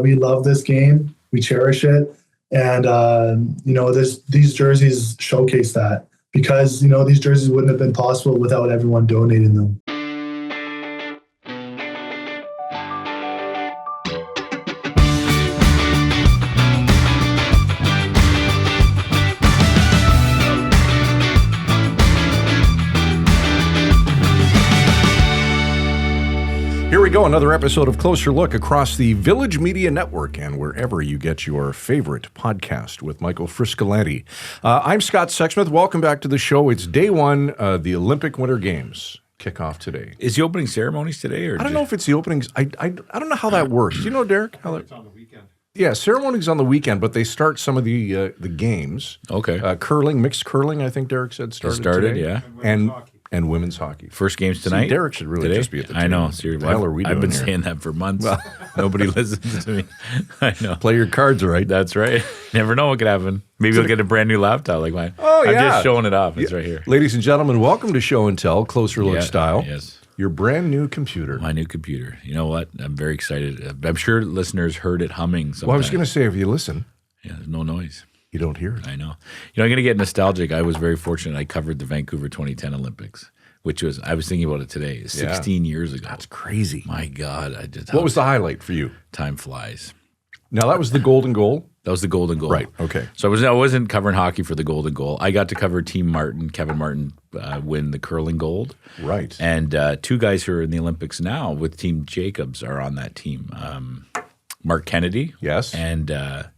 we love this game. We cherish it. And, these jerseys showcase that because, these jerseys wouldn't have been possible without everyone donating them. Here we go, another episode of Closer Look across the Village Media Network and wherever you get your favorite podcast with Michael Friscolanti. I'm Scott Sexsmith. Welcome back to the show. It's day one, the Olympic Winter Games kick off today. Is the opening ceremonies today? Or I don't know if it's the openings. I don't know how that works. Do you know, Derek? It's on the weekend. Yeah, ceremonies on the weekend, but they start some of the games. Okay. Curling, mixed curling, I think Derek said started today. Yeah. And women's hockey. First games tonight? See, Derek should really just be at the table. I know. Seriously. What the hell are we doing I've been here? saying that for months. Nobody listens to me. I know. Play your cards right. That's right. Never know what could happen. Maybe I'll get a brand new laptop like mine. Oh, yeah. I'm just showing it off. It's right here. Ladies and gentlemen, welcome to Show and Tell, Closer Look style. Yes. Your brand new computer. My new computer. You know what? I'm very excited. I'm sure listeners heard it humming sometimes. Well, I was going to say, if you listen. Yeah, there's no noise. You don't hear it. I know. I'm going to get nostalgic. I was very fortunate. I covered the Vancouver 2010 Olympics. I was thinking about it today, 16 years ago. That's crazy. My God. What was the highlight for you? Time flies. Now, that was the golden goal? That was the golden goal. Right, okay. So I wasn't covering hockey for the golden goal. I got to cover Team Martin, Kevin Martin, win the curling gold. Right. And two guys who are in the Olympics now with Team Jacobs are on that team. Mark Kennedy. Yes. And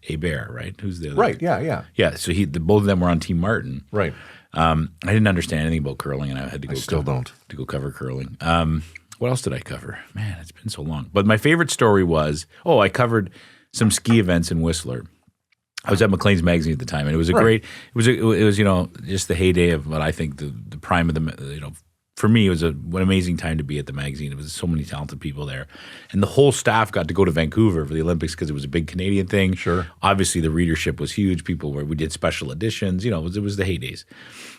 Hebert, right? Who's the other? Right, yeah. Yeah, so both of them were on Team Martin. Right. I didn't understand anything about curling, and I had to go. To go cover curling. What else did I cover? Man, it's been so long. But my favorite story was I covered some ski events in Whistler. I was at Maclean's magazine at the time, and it was great. It was just the heyday of what I think the prime of the For me, it was an amazing time to be at the magazine. It was so many talented people there. And the whole staff got to go to Vancouver for the Olympics because it was a big Canadian thing. Sure. Obviously, the readership was huge. We did special editions. It was the heydays.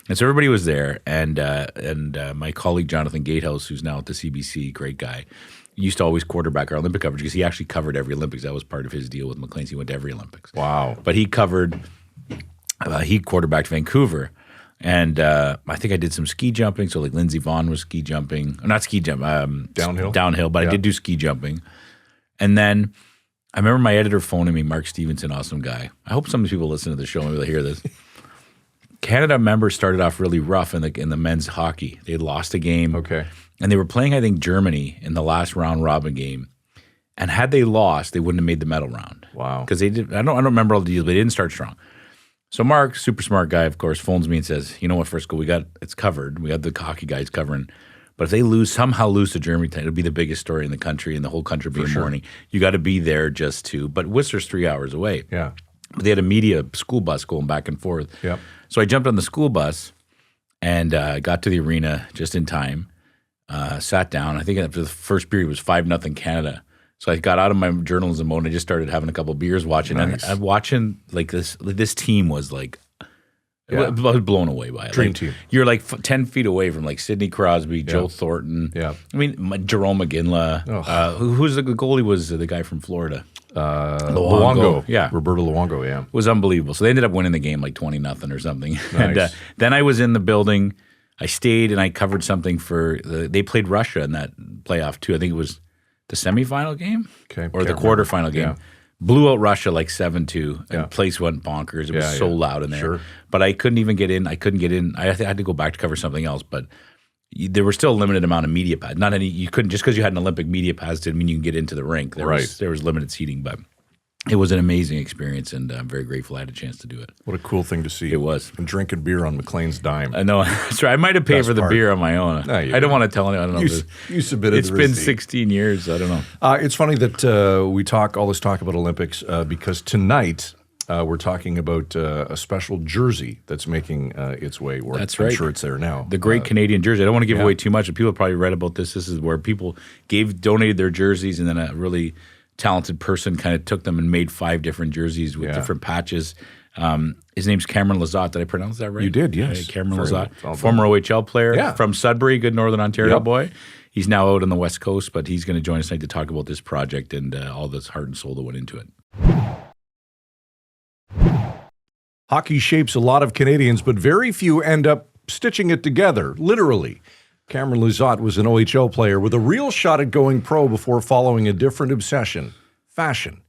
And so everybody was there. And my colleague, Jonathan Gatehouse, who's now at the CBC, great guy, used to always quarterback our Olympic coverage because he actually covered every Olympics. That was part of his deal with Maclean's. He went to every Olympics. Wow. But he quarterbacked Vancouver. And I think I did some ski jumping. So like Lindsey Vonn was ski jumping. Not ski jump. Downhill. But I did do ski jumping. And then I remember my editor phoning me, Mark Stevenson, awesome guy. I hope some of these people listen to the show. Maybe they'll hear this. Canada members started off really rough in the men's hockey. They lost a game. Okay. And they were playing, I think, Germany in the last round robin game. And had they lost, they wouldn't have made the medal round. Wow. Because they did. I don't remember all the deals, but they didn't start strong. So Mark, super smart guy, of course, phones me and says, "You know what, Frisco, it's covered. We got the hockey guys covering. But if they somehow lose to Germany, it'll be the biggest story in the country, and the whole country will be mourning. You got to be there just to." But Whistler's 3 hours away. Yeah. But they had a media school bus going back and forth. Yep. So I jumped on the school bus and got to the arena just in time. Sat down. I think after the first period was 5-0 Canada. So I got out of my journalism mode and I just started having a couple beers watching. Nice. And I'm watching like this team was like, I was blown away by it. Dream team. You're like 10 feet away from like Sidney Crosby, Joe Thornton. Yeah. I mean, Jerome McGinley. Who's the goalie was the guy from Florida? Luongo. Yeah. Roberto Luongo, yeah. It was unbelievable. So they ended up winning the game like 20-0 or something. Nice. And then I was in the building. I stayed and I covered something they played Russia in that playoff too. I think it was the semifinal game or the quarterfinal game. Yeah. Blew out Russia like 7-2. And the place went bonkers. It was so loud in there. Sure. But I couldn't even get in. I couldn't get in. I had to go back to cover something else. But there were still a limited amount of media pass. Not any. You couldn't, just because you had an Olympic media pass didn't mean you can get into the rink. There was limited seating, but it was an amazing experience, and I'm very grateful I had a chance to do it. What a cool thing to see. It was. And drinking beer on Maclean's dime. I know. That's right. I might have paid for the beer on my own. No, I don't want to tell anyone. I don't know. You submitted It's the been receipt. 16 years. I don't know. It's funny that we talk all this talk about Olympics because tonight we're talking about a special jersey that's making its way. That's I'm right. sure it's there now. The great Canadian jersey. I don't want to give away too much, but people probably read about this. This is where people donated their jerseys, and then a really talented person kind of took them and made 5 different jerseys with different patches. His name's Cameron Lizotte. Did I pronounce that right? You did, yes. Cameron Lizotte, former OHL player from Sudbury, good Northern Ontario boy. He's now out on the West Coast, but he's going to join us tonight to talk about this project and all this heart and soul that went into it. Hockey shapes a lot of Canadians, but very few end up stitching it together, literally. Cameron Lizotte was an OHL player with a real shot at going pro before following a different obsession, fashion.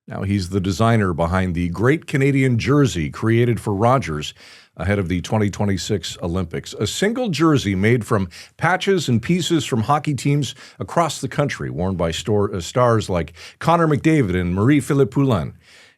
Now he's the designer behind the Great Canadian Jersey created for Rogers ahead of the 2026 Olympics. A single jersey made from patches and pieces from hockey teams across the country, worn by stars like Connor McDavid and Marie-Philippe Poulin.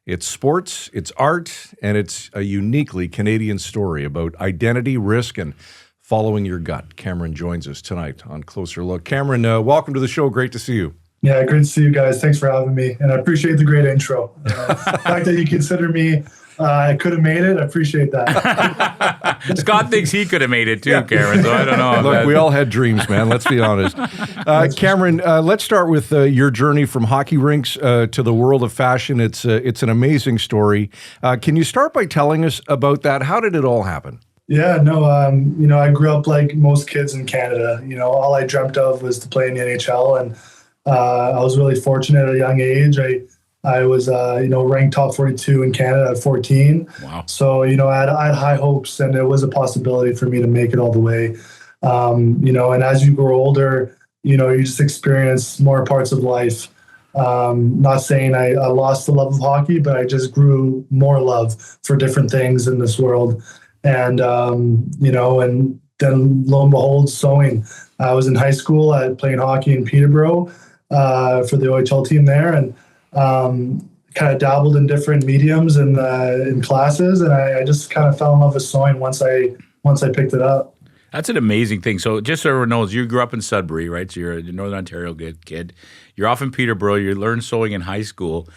It's sports, it's art, and it's a uniquely Canadian story about identity, risk, and following your gut. Cameron joins us tonight on Closer Look. Cameron, welcome to the show. Great to see you. Yeah, great to see you guys. Thanks for having me. And I appreciate the great intro. The fact that you consider me, I could have made it. I appreciate that. Scott thinks he could have made it too, Cameron, so I don't know. Look, we all had dreams, man. Let's be honest. Cameron, let's start with your journey from hockey rinks to the world of fashion. It's an amazing story. Can you start by telling us about that? How did it all happen? Yeah, no, I grew up like most kids in Canada. All I dreamt of was to play in the NHL, and I was really fortunate at a young age. I was, ranked top 42 in Canada at 14. Wow. So, I had high hopes, and it was a possibility for me to make it all the way. And as you grow older, you just experience more parts of life. Not saying I lost the love of hockey, but I just grew more love for different things in this world. And, and then lo and behold, sewing. I was in high school playing hockey in Peterborough for the OHL team there, and kind of dabbled in different mediums and in classes, and I just kind of fell in love with sewing once I picked it up. That's an amazing thing. So just so everyone knows, you grew up in Sudbury, right? So you're a Northern Ontario kid. You're off in Peterborough. You learned sewing in high school,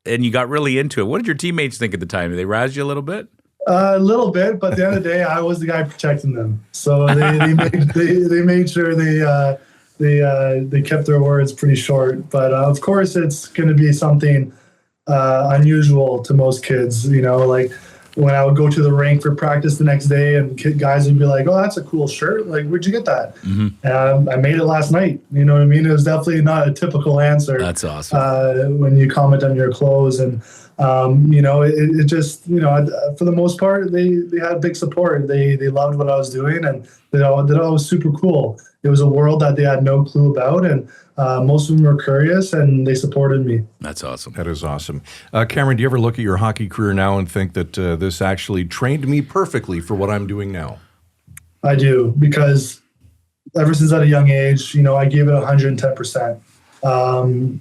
and you got really into it. What did your teammates think at the time? Did they razz you a little bit? A little bit, but at the end of the day, I was the guy protecting them. So they made sure they kept their words pretty short. But of course, it's going to be something unusual to most kids. Like when I would go to the rink for practice the next day, and guys would be like, "Oh, that's a cool shirt. Like, where'd you get that?" Mm-hmm. I made it last night. You know what I mean? It was definitely not a typical answer. That's awesome. When you comment on your clothes, and it just, for the most part, they had big support. They loved what I was doing, and they thought it was super cool. It was a world that they had no clue about, and most of them were curious, and they supported me. That's awesome. That is awesome. Cameron, do you ever look at your hockey career now and think that this actually trained me perfectly for what I'm doing now? I do, because ever since at a young age, I gave it 110%.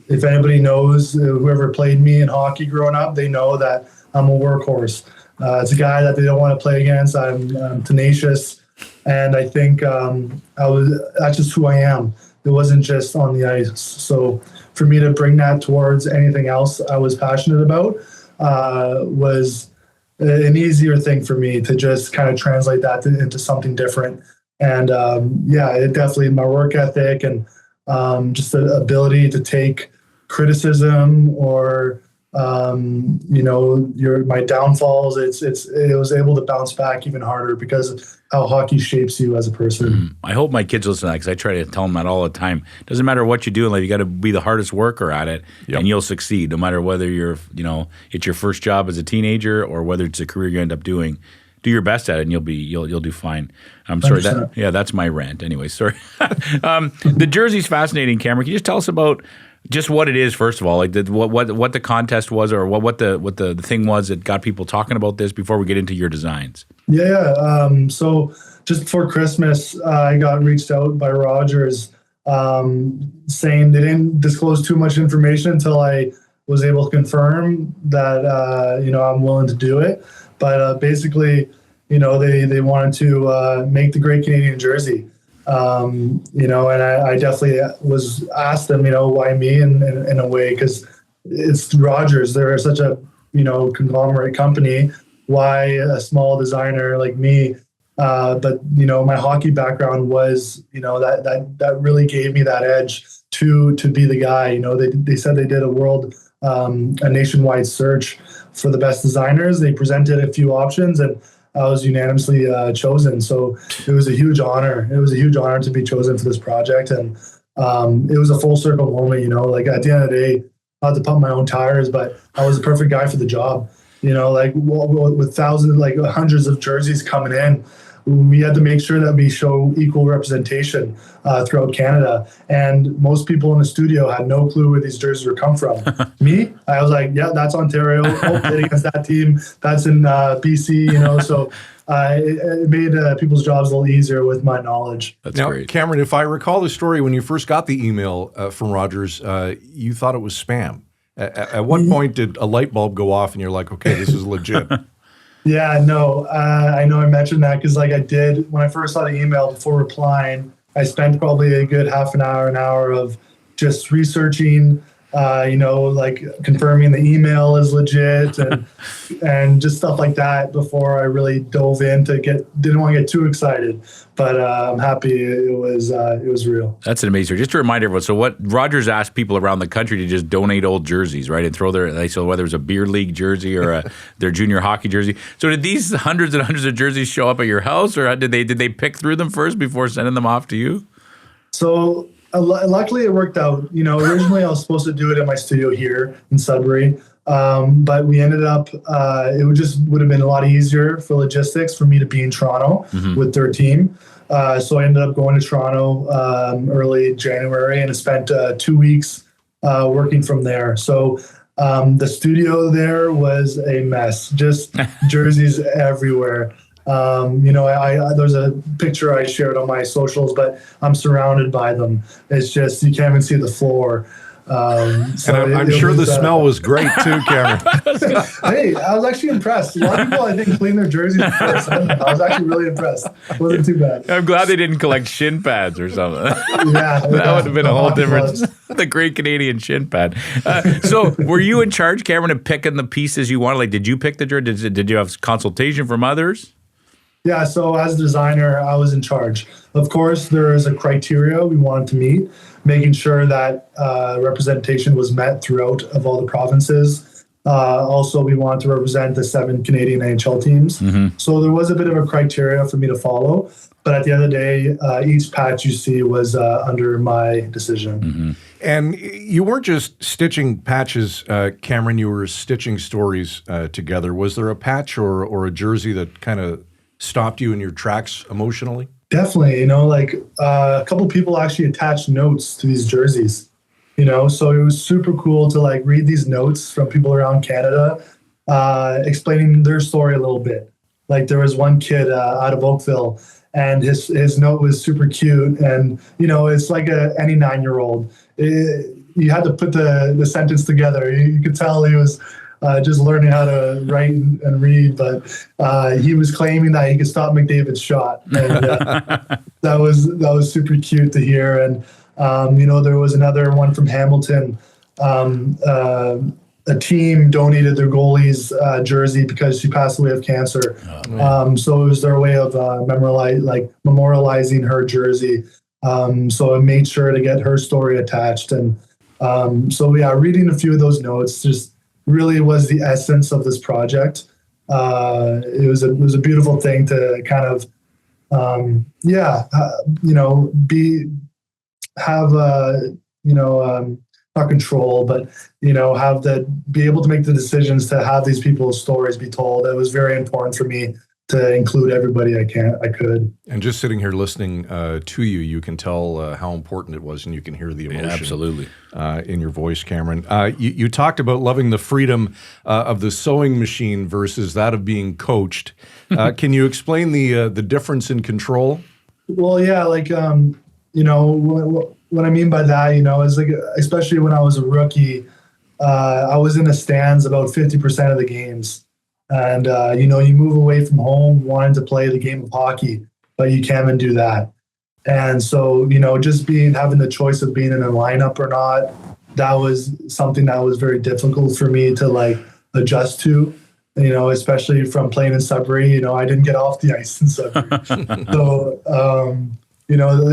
If anybody knows, whoever played me in hockey growing up, they know that I'm a workhorse. It's a guy that they don't want to play against. I'm tenacious, and I think that's just who I am. It wasn't just on the ice. So for me to bring that towards anything else I was passionate about was an easier thing for me to just kind of translate that into something different. And it definitely, my work ethic and just the ability to take criticism or my downfalls. It was able to bounce back even harder because of how hockey shapes you as a person. I hope my kids listen to that, because I try to tell them that all the time. Doesn't matter what you do in life, you got to be the hardest worker at it, and you'll succeed. No matter whether you're it's your first job as a teenager or whether it's a career you end up doing. Do your best at it, and you'll do fine. I'm sorry. That's my rant. Anyway, sorry. The jersey's fascinating, Cameron. Can you just tell us about just what it is, first of all, like what the contest was, or what the thing was that got people talking about this before we get into your designs? Yeah. So just before Christmas, I got reached out by Rogers saying they didn't disclose too much information until I was able to confirm that I'm willing to do it. But basically, they wanted to make the Great Canadian Jersey. And I definitely was asked them, why me in a way, because it's Rogers. They're such a, conglomerate company. Why a small designer like me? But my hockey background was, that really gave me that edge to be the guy. They said they did a nationwide search for the best designers. They presented a few options, and I was unanimously chosen. So it was a huge honor. It was a huge honor to be chosen for this project. And it was a full circle moment, like at the end of the day, I had to pump my own tires, but I was the perfect guy for the job. Like with thousands, like hundreds of jerseys coming in, we had to make sure that we show equal representation throughout Canada. And most people in the studio had no clue where these jerseys were come from. Me, I was like, yeah, that's Ontario. Oh, played against that team. That's in BC, so it made people's jobs a little easier with my knowledge. That's great. Cameron, if I recall the story, when you first got the email from Rogers, you thought it was spam. At what point did a light bulb go off and you're like, okay, this is legit? Yeah, no, I know I mentioned that because I did, when I first saw the email before replying, I spent probably a good half an hour of just researching, confirming the email is legit and just stuff like that before I really dove in didn't want to get too excited, but I'm happy it was real. That's an amazing. Just to remind everyone, so what Rogers asked people around the country to just donate old jerseys, right, and throw so whether it was a beer league jersey or their junior hockey jersey. So did these hundreds and hundreds of jerseys show up at your house, or did they pick through them first before sending them off to you? So luckily it worked out. Originally I was supposed to do it in my studio here in Sudbury, but we ended up, it would have been a lot easier for logistics for me to be in Toronto with their team. So I ended up going to Toronto early January and I spent 2 weeks working from there. So the studio there was a mess, just jerseys everywhere. There's a picture I shared on my socials, but I'm surrounded by them. It's just, you can't even see the floor. And I'm sure the smell was great too, Cameron. Hey, I was actually impressed. A lot of people, I think, clean their jerseys first. I was actually really impressed. It wasn't too bad. I'm glad they didn't collect shin pads or something. Yeah, that would have been a whole different. The Great Canadian Shin Pad. So, were you in charge, Cameron, of picking the pieces you wanted? Like, did you pick the jersey? Did you have consultation from others? Yeah, so as designer, I was in charge. Of course, there is a criteria we wanted to meet, making sure that representation was met throughout of all the provinces. Also, we wanted to represent the 7 Canadian NHL teams. So there was a bit of a criteria for me to follow. But at the end of the day, each patch you see was under my decision. And you weren't just stitching patches, Cameron, you were stitching stories together. Was there a patch or a jersey that kind of stopped you in your tracks emotionally? Definitely, a couple people actually attached notes to these jerseys, so it was super cool to read these notes from people around Canada, explaining their story a little bit. Like there was one kid out of Oakville and his note was super cute. And, it's like any 9-year-old. You had to put the sentence together. You could tell he was just learning how to write and read, but he was claiming that he could stop McDavid's shot. And that was super cute to hear. And, there was another one from Hamilton. A team donated their goalie's jersey because she passed away of cancer. So it was their way of memorializing her jersey. So I made sure to get her story attached. And reading a few of those notes just really was the essence of this project. It was a beautiful thing to kind of, not control, but be able to make the decisions to have these people's stories be told. It was very important for me to include everybody I could. And just sitting here listening to you, you can tell how important it was, and you can hear the emotion absolutely in your voice, Cameron. You talked about loving the freedom of the sewing machine versus that of being coached. Can you explain the difference in control? Well, yeah, what I mean by that, is especially when I was a rookie, I was in the stands about 50% of the games. And, you move away from home wanting to play the game of hockey, but you can't even do that. And so, just having the choice of being in a lineup or not, that was something that was very difficult for me to adjust to, especially from playing in Sudbury. I didn't get off the ice in Sudbury. So,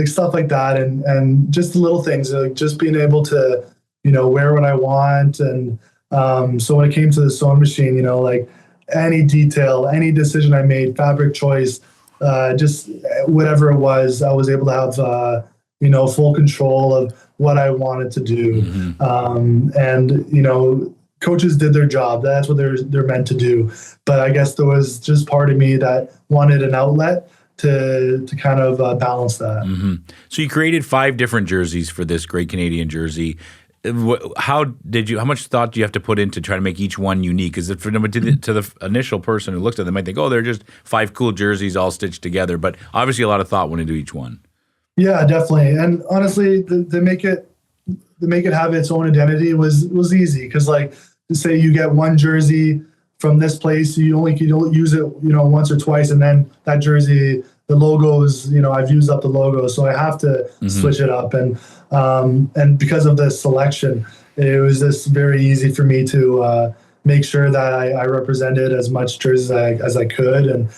stuff like that. And just the little things, just being able to, wear what I want. And so when it came to the sewing machine, any detail, any decision I made, fabric choice, just whatever it was, I was able to have, full control of what I wanted to do. And, coaches did their job. That's what they're meant to do. But I guess there was just part of me that wanted an outlet to kind of balance that. So you created 5 different jerseys for this Great Canadian Jersey. How much thought do you have to put in to try to make each one unique? Is it to the initial person who looks at them, might think, oh, they're just 5 cool jerseys all stitched together. But obviously a lot of thought went into each one. Yeah, definitely. And honestly, to make it have its own identity was easy. Because like, say you get one jersey from this place, you don't use it, once or twice, and then that jersey, the logos, I've used up the logo, so I have to switch it up. And because of the selection, it was just very easy for me to make sure that I represented as much jerseys as I could, and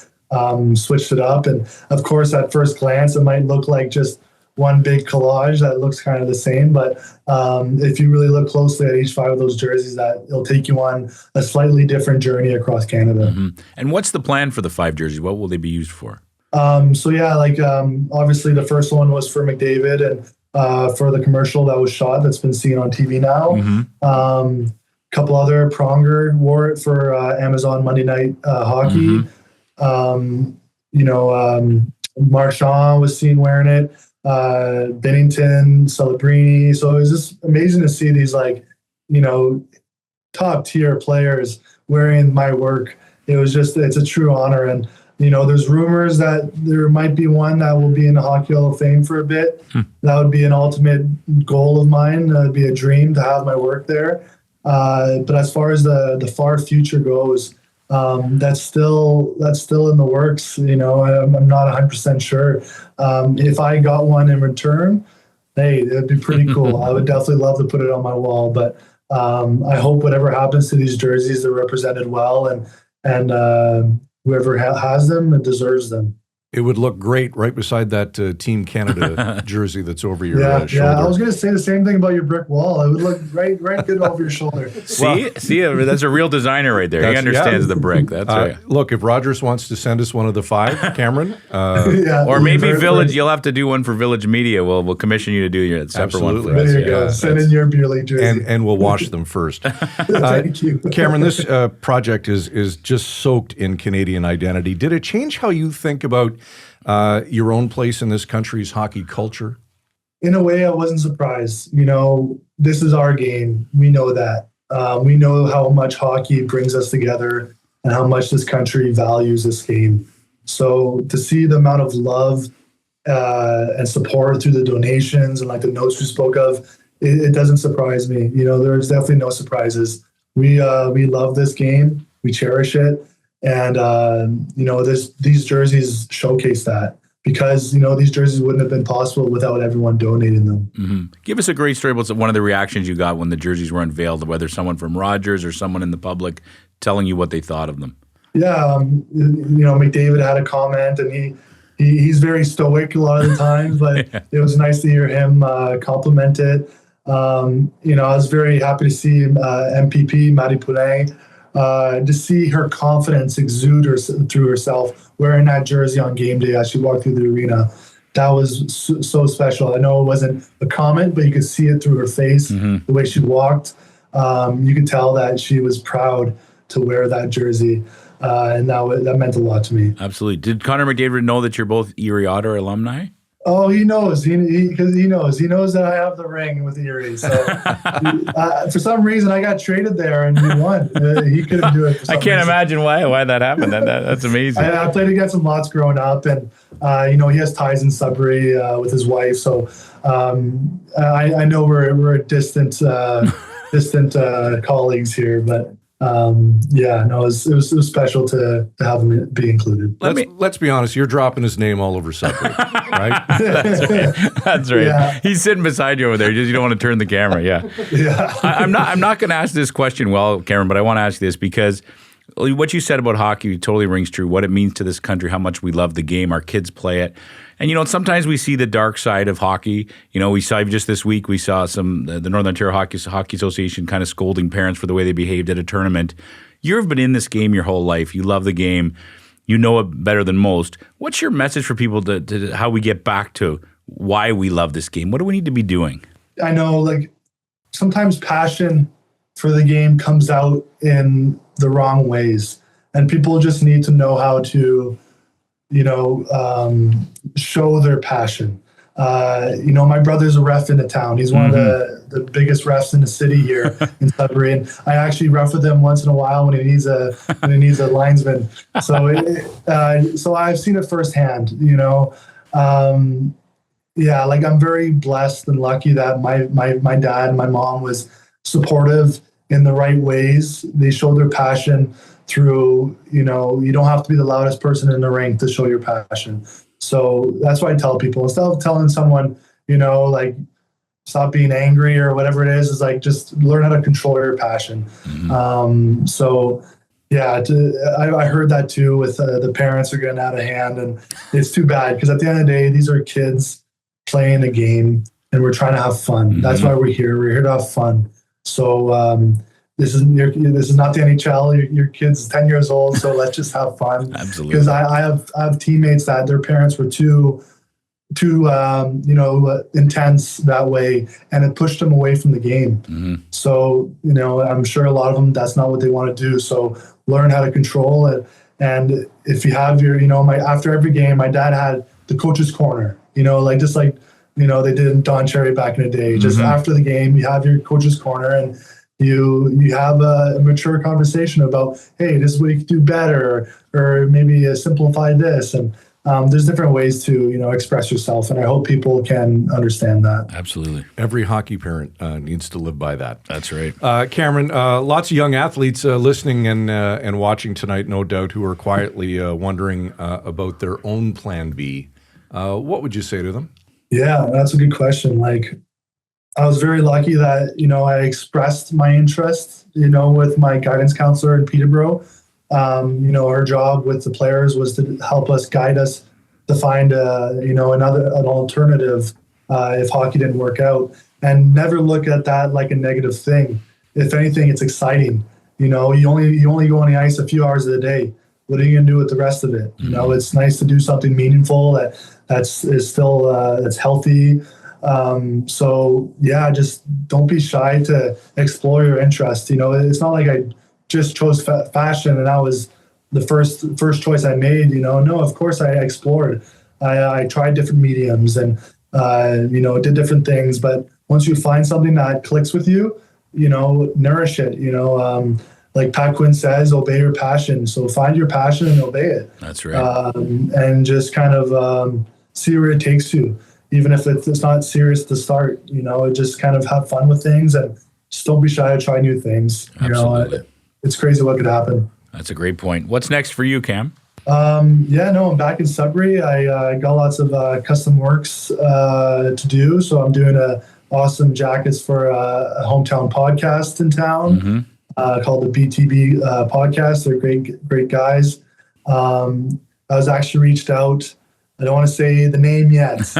switched it up. And of course, at first glance, it might look like just one big collage that looks kind of the same, but if you really look closely at each 5 of those jerseys, that it'll take you on a slightly different journey across Canada. And what's the plan for the 5 jerseys? What will they be used for? Obviously the first one was for McDavid, and for the commercial that was shot, that's been seen on TV now. Couple other, Pronger wore it for Amazon Monday Night Hockey. Marchand was seen wearing it. Bennington, Celebrini. So it was just amazing to see these top tier players wearing my work. It's a true honor. And, there's rumors that there might be one that will be in the Hockey Hall of Fame for a bit. That would be an ultimate goal of mine. That would be a dream to have my work there. But as far as the far future goes, that's still in the works. I'm not 100% sure. If I got one in return, hey, it'd be pretty cool. I would definitely love to put it on my wall. But I hope whatever happens to these jerseys, they're represented well, and whoever has them, it deserves them. It would look great right beside that Team Canada jersey that's over your shoulder. Yeah, I was going to say the same thing about your brick wall. It would look right good over your shoulder. See, that's a real designer right there. He understands the brick. That's right. Look, if Rogers wants to send us one of the 5, Cameron, or maybe Village, you'll have to do one for Village Media. We'll commission you to do your separate one for us. There you go. Send in your beer league jersey, and we'll wash them first. Thank you, Cameron. This project is just soaked in Canadian identity. Did it change how you think about your own place in this country's hockey culture? In a way, I wasn't surprised. This is our game. We know that. We know how much hockey brings us together and how much this country values this game. So to see the amount of love and support through the donations and like the notes we spoke of, it doesn't surprise me. There's definitely no surprises. We love this game. We cherish it. And, these jerseys showcase that, because, these jerseys wouldn't have been possible without everyone donating them. Give us a great story about one of the reactions you got when the jerseys were unveiled, whether someone from Rogers or someone in the public telling you what they thought of them. Yeah. McDavid had a comment, and he's very stoic a lot of the times, but it was nice to hear him compliment it. I was very happy to see MPP, Maddie Poulin, to see her confidence exude through herself wearing that jersey on game day as she walked through the arena. That was so special. I know it wasn't a comment, but you could see it through her face, the way she walked. You could tell that she was proud to wear that jersey, and that meant a lot to me. Absolutely. Did Connor McDavid know that you're both Erie Otter alumni? Oh, he knows. He knows that I have the ring with Erie. So for some reason, I got traded there and he won. He couldn't do it. For some I can't reason. imagine why that happened. That's amazing. I played against him lots growing up, and he has ties in Sudbury with his wife. So I know we're distant colleagues here, but. It was special to have him be included. Let's be honest. You're dropping his name all over Sudbury, right? That's right. Yeah. He's sitting beside you over there. You don't want to turn the camera. Yeah. Yeah. I'm not going to ask this question, Cameron, but I want to ask this because What you said about hockey totally rings true. What it means to this country, how much we love the game, our kids play it. And, sometimes we see the dark side of hockey. We saw just this week, we saw the Northern Ontario Hockey Association kind of scolding parents for the way they behaved at a tournament. You've been in this game your whole life. You love the game. You know it better than most. What's your message for people to how we get back to why we love this game? What do we need to be doing? I know, sometimes passion for the game comes out in the wrong ways, and people just need to know how to show their passion. My brother's a ref in the town. He's one of the biggest refs in the city here in Sudbury, and I actually ref with him once in a while when he needs a linesman. So I've seen it firsthand. I'm very blessed and lucky that my dad and my mom was supportive in the right ways. They showed their passion through, you don't have to be the loudest person in the ring to show your passion. So that's why I tell people, instead of telling someone, stop being angry or whatever it is just learn how to control your passion. I heard that too with the parents are getting out of hand, and it's too bad because at the end of the day, these are kids playing a game and we're trying to have fun. That's why we're here. We're here to have fun. So, this is not the NHL. Your kid's 10 years old, so let's just have fun. Absolutely. Because I have teammates that their parents were too intense that way, and it pushed them away from the game. So I'm sure a lot of them, that's not what they want to do. So learn how to control it. And if you have your after every game, my dad had the coach's corner. They did in Don Cherry back in the day. Just after the game, you have your coach's corner, and you have a mature conversation about, hey, this is what you could do better, or maybe simplify this. And there's different ways to express yourself, and I hope people can understand that. Absolutely. Every hockey parent needs to live by that. That's right. Cameron, lots of young athletes listening and watching tonight, no doubt, who are quietly wondering about their own plan B. What would you say to them? Yeah, that's a good question. I was very lucky that, I expressed my interest, with my guidance counselor in Peterborough. Her job with the players was to help us, guide us to find, an alternative if hockey didn't work out, and never look at that like a negative thing. If anything, it's exciting. You only go on the ice a few hours of the day. What are you going to do with the rest of it? It's nice to do something meaningful that's healthy. Just don't be shy to explore your interest. It's not like I just chose fashion and that was the first choice I made. No, of course I explored. I tried different mediums and did different things. But once you find something that clicks with you, nourish it. Like Pat Quinn says, obey your passion. So find your passion and obey it. That's right. And just kind of see where it takes you. Even if it's not serious to start, just kind of have fun with things and just don't be shy to try new things. Absolutely. It's crazy what could happen. That's a great point. What's next for you, Cam? I'm back in Sudbury. I got lots of custom works to do. So I'm doing awesome jackets for a hometown podcast in town called the BTB podcast. They're great guys. I was actually reached out. I don't want to say the name yet,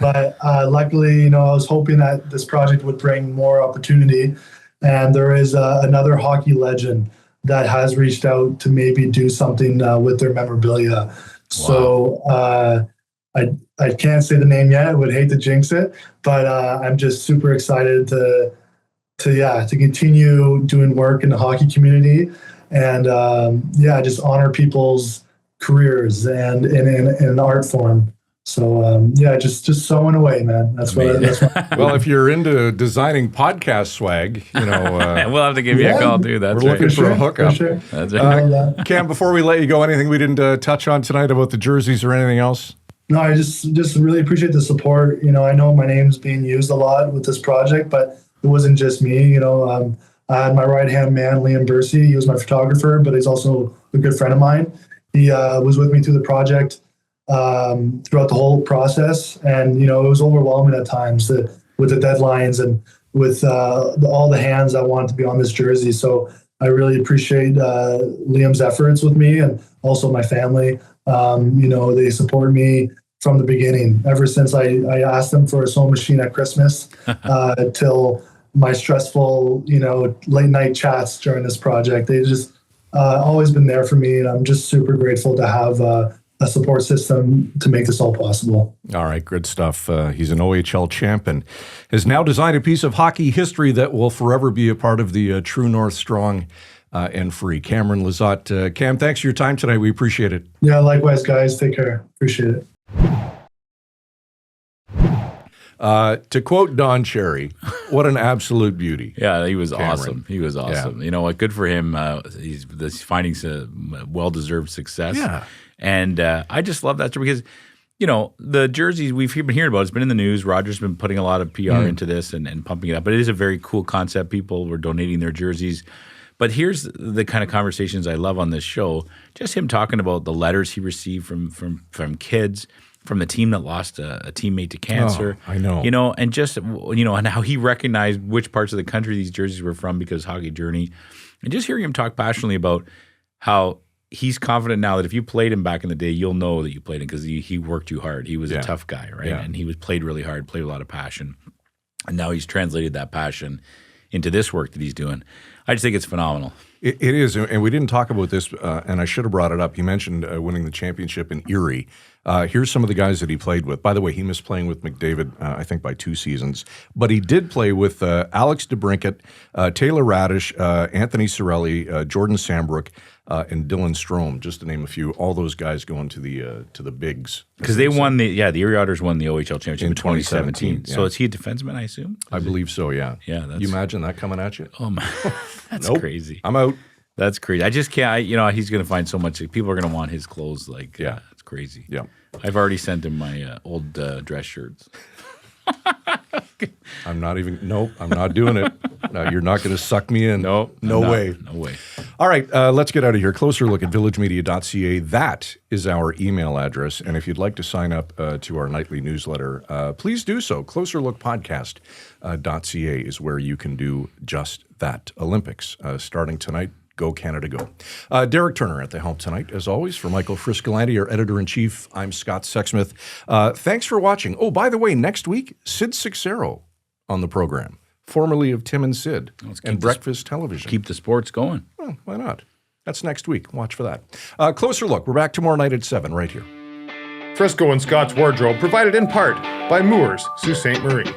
but luckily, I was hoping that this project would bring more opportunity. And there is another hockey legend that has reached out to maybe do something with their memorabilia. Wow. So I can't say the name yet. I would hate to jinx it, but I'm just super excited to continue doing work in the hockey community and just honor people's careers and in an art form. So just sewing away, man. That's what. Well, if you're into designing podcast swag, we'll have to give you a call too. That's we're looking for a hookup. Sure. That's right. Cam, before we let you go, anything we didn't touch on tonight about the jerseys or anything else? No, I just really appreciate the support. I know my name's being used a lot with this project, but it wasn't just me. I had my right hand man, Liam Bursey. He was my photographer, but he's also a good friend of mine. He was with me through the project throughout the whole process. And, it was overwhelming at times with the deadlines and with all the hands that wanted to be on this jersey. So I really appreciate Liam's efforts with me and also my family. They support me from the beginning, ever since I asked them for a sewing machine at Christmas till my stressful, late night chats during this project. They just always been there for me, and I'm just super grateful to have a support system to make this all possible. All right, good stuff. He's an OHL champ and has now designed a piece of hockey history that will forever be a part of the True North Strong and Free. Cameron Lizotte. Cam, thanks for your time tonight. We appreciate it. Yeah, likewise, guys. Take care. Appreciate it. To quote Don Cherry, what an absolute beauty. Yeah, he was Cameron. awesome. He was awesome. Yeah. You know what? Good for him. He's finding some well-deserved success. Yeah. And I just love that story because, the jerseys we've been hearing about, it's been in the news. Roger's been putting a lot of PR into this and pumping it up. But it is a very cool concept. People were donating their jerseys. But here's the kind of conversations I love on this show. Just him talking about the letters he received from kids, from the team that lost a teammate to cancer. Oh, I know. And just, and how he recognized which parts of the country these jerseys were from because Hockey Journey. And just hearing him talk passionately about how he's confident now that if you played him back in the day, you'll know that you played him because he worked you hard. He was a tough guy, right? Yeah. And he played really hard, played with a lot of passion. And now he's translated that passion into this work that he's doing. I just think it's phenomenal. It is, and we didn't talk about this, and I should have brought it up. You mentioned winning the championship in Erie. Here's some of the guys that he played with. By the way, he missed playing with McDavid, I think, by 2 seasons. But he did play with Alex DeBrincat, Taylor Radish, Anthony Cirelli, Jordan Sambrook, and Dylan Strome, just to name a few. All those guys going to the bigs. Because they won the Erie Otters won the OHL championship in 2017. 2017. So is he a defenseman, I assume? I believe so, yeah. Yeah. You imagine that coming at you? Oh, my. That's crazy. I'm out. That's crazy. I just can't, he's going to find so much. People are going to want his clothes. It's crazy. Yeah. I've already sent him my old dress shirts. I'm not doing it. No, you're not going to suck me in. No way. No way. All right, let's get out of here. Closer look at villagemedia.ca. That is our email address. And if you'd like to sign up to our nightly newsletter, please do so. Closerlookpodcast.ca is where you can do just that. Olympics starting tonight. Go Canada, go. Derek Turner at the helm tonight, as always. For Michael Friscolanti, our editor-in-chief, I'm Scott Sexsmith. Thanks for watching. Oh, by the way, next week, Sid Sixero on the program, formerly of Tim and Sid and Breakfast Television. Keep the sports going. Well, why not? That's next week. Watch for that. Closer look. We're back tomorrow night at 7 right here. Frisco and Scott's wardrobe provided in part by Moores, Sault Ste. Marie.